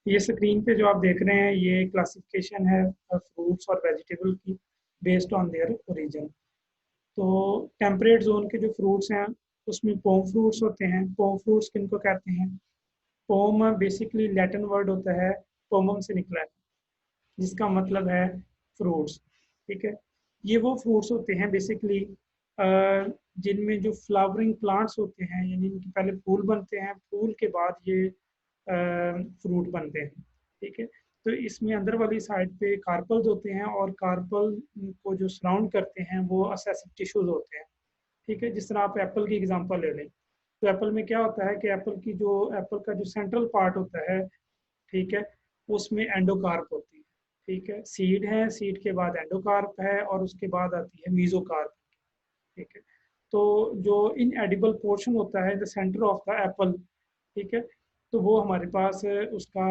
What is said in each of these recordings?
ये स्क्रीन पे जो आप देख रहे हैं ये क्लासिफिकेशन है फ्रूट्स और वेजिटेबल की बेस्ड ऑन देयर ओरिजिन। तो टेम्परेट जोन के जो फ्रूट्स हैं उसमें पोम फ्रूट्स होते हैं। पोम फ्रूट्स किनको कहते हैं? पोम बेसिकली लैटिन वर्ड होता है, पोमम से निकला है, जिसका मतलब है फ्रूट्स। ठीक है, ये वो फ्रूट्स होते हैं बेसिकली जिनमें जो फ्लावरिंग प्लांट्स होते हैं, यानी इनके पहले फूल बनते हैं, फूल के बाद ये फ्रूट बनते हैं। ठीक है, तो इसमें अंदर वाली साइड पे कार्पल्स होते हैं और कार्पल को जो सराउंड करते हैं वो असेसिव टिश्यूज होते हैं। ठीक है, जिस तरह आप एप्पल की एग्जांपल ले लें, तो एप्पल में क्या होता है कि एप्पल का जो सेंट्रल पार्ट होता है, ठीक है, उसमें एंडोकार्प होती है। ठीक है, सीड है, सीड के बाद एंडोकार्प है और उसके बाद आती है मीजोकार्प। ठीक है, तो जो इन एडिबल पोर्शन होता है the centre of the Apple, ठीक है, तो वो हमारे पास उसका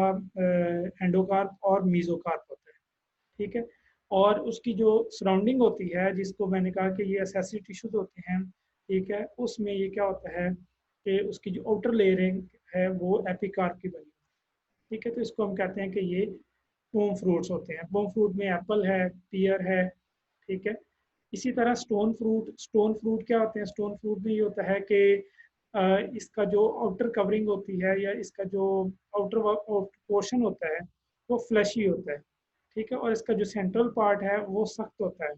एंडोकार्प और मीजोकार्प होता है। ठीक है, और उसकी जो सराउंडिंग होती है, जिसको मैंने कहा कि ये असेसिव टिश्यूज होते हैं, ठीक है, उसमें ये क्या होता है कि उसकी जो आउटर लेयरिंग है वो एपिकार्प की बनी। ठीक है, तो इसको हम कहते हैं कि ये पोम फ्रूट्स होते हैं। पोम फ्रूट में एप्पल है, पियर है। ठीक है, इसी तरह स्टोन फ्रूट क्या होते हैं? स्टोन फ्रूट में ये होता है कि इसका जो आउटर कवरिंग होती है या इसका जो आउटर पोर्शन होता है वो फ्लैशी होता है। ठीक है, और इसका जो सेंट्रल पार्ट है वो सख्त होता है।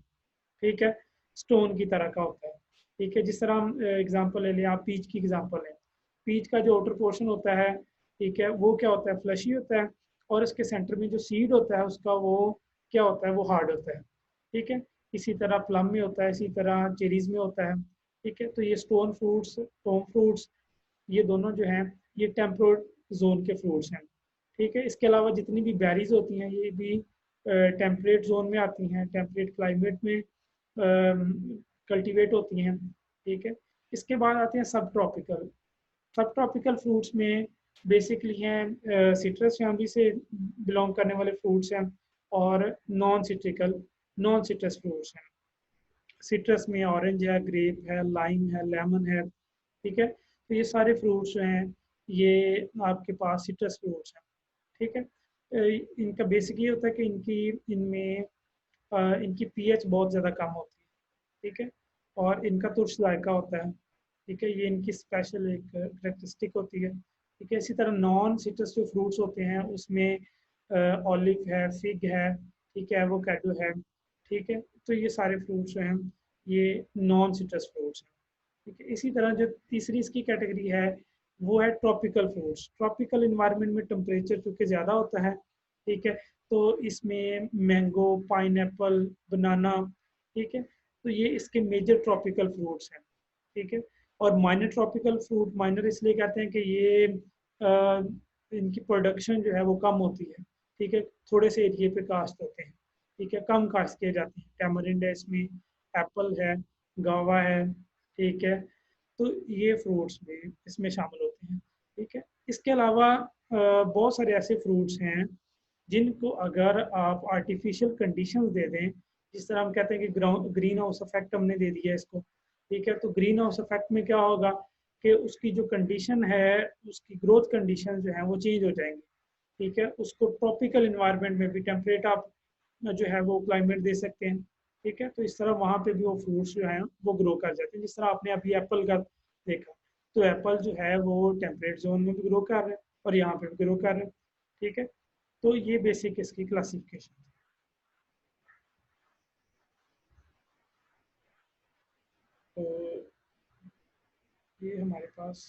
ठीक है, स्टोन की तरह का होता है। ठीक है, जिस तरह हम एग्जांपल ले लें, आप पीच की एग्जांपल लें, पीच का जो आउटर पोर्शन होता है, ठीक है, वो क्या होता है? फ्लैशी होता है, और इसके सेंटर में जो सीड होता है उसका वो क्या होता है? वो हार्ड होता है। ठीक है, इसी तरह प्लम में होता है, इसी तरह चेरीज में होता है। ठीक है, तो ये स्टोन फ्रूट्स, पोम फ्रूट्स, ये दोनों जो हैं ये टेम्परेट जोन के फ्रूट्स हैं। ठीक है, इसके अलावा जितनी भी बेरीज होती हैं ये भी टेम्परेट जोन में आती हैं, टेम्परेट क्लाइमेट में कल्टीवेट होती हैं। ठीक है, इसके बाद आते हैं सब ट्रॉपिकल। सब ट्रॉपिकल फ्रूट्स में बेसिकली हैं सिट्रस फैमिली से बिलोंग करने वाले फ्रूट्स हैं, और नॉन सिट्रस फ्रूट्स हैं। सिट्रस में ऑरेंज है, ग्रेप है, लाइम है, लेमन है। ठीक है, तो ये सारे फ्रूट्स जो हैं ये आपके पास सिट्रस फ्रूट्स हैं। ठीक है, इनका बेसिक ये होता है कि इनमें इनकी पीएच बहुत ज़्यादा कम होती है। ठीक है, और इनका तुर्श जायका होता है। ठीक है, ये इनकी स्पेशल एक करेक्टरिस्टिक होती है। ठीक है, इसी तरह नॉन सिट्रस जो फ्रूट्स होते हैं उसमें ऑलिव है, फिग है, ठीक है, एवोकाडो है। ठीक है, तो ये सारे फ्रूट्स जो हैं ये नॉन सिट्रस फ्रूट्स हैं। ठीक है, इसी तरह जो तीसरी इसकी कैटेगरी है वो है ट्रॉपिकल फ्रूट्स। ट्रॉपिकल इन्वायरमेंट में टेम्परेचर चूँकि ज़्यादा होता है, ठीक है, तो इसमें मैंगो, पाइनएप्पल, बनाना, ठीक है, तो ये इसके मेजर ट्रॉपिकल फ्रूट्स हैं। ठीक है, और माइनर ट्रॉपिकल फ्रूट, माइनर इसलिए कहते हैं कि ये इनकी प्रोडक्शन जो है वो कम होती है। ठीक है, थोड़े से एरिए पे कास्ट होते हैं। ठीक है, कम कास्ट किए जाते हैं। टैमरिंड है इसमें, एप्पल है, गावा है। ठीक है, तो ये फ्रूट्स भी इसमें शामिल होते हैं। ठीक है, इसके अलावा बहुत सारे ऐसे फ्रूट्स हैं जिनको अगर आप आर्टिफिशियल कंडीशंस दे दें, जिस तरह हम कहते हैं कि ग्रीन हाउस इफेक्ट हमने दे दिया इसको। ठीक है, तो ग्रीन हाउस इफेक्ट में क्या होगा कि उसकी जो कंडीशन है, उसकी ग्रोथ कंडीशन जो है वो चेंज हो जाएंगी। ठीक है, उसको ट्रॉपिकल इन्वायरमेंट में भी टेम्परेट आप जो है वो क्लाइमेट दे सकते हैं। ठीक है, तो इस तरह वहाँ पे भी वो फ्रूट्स जो हैं वो ग्रो कर जाते हैं, जिस तरह आपने अभी एप्पल का देखा, तो एप्पल जो है वो टेम्परेट जोन में भी ग्रो कर रहे हैं और यहाँ पे भी ग्रो कर रहे हैं। ठीक है, तो ये बेसिक इसकी क्लासिफिकेशन है। तो ये हमारे पास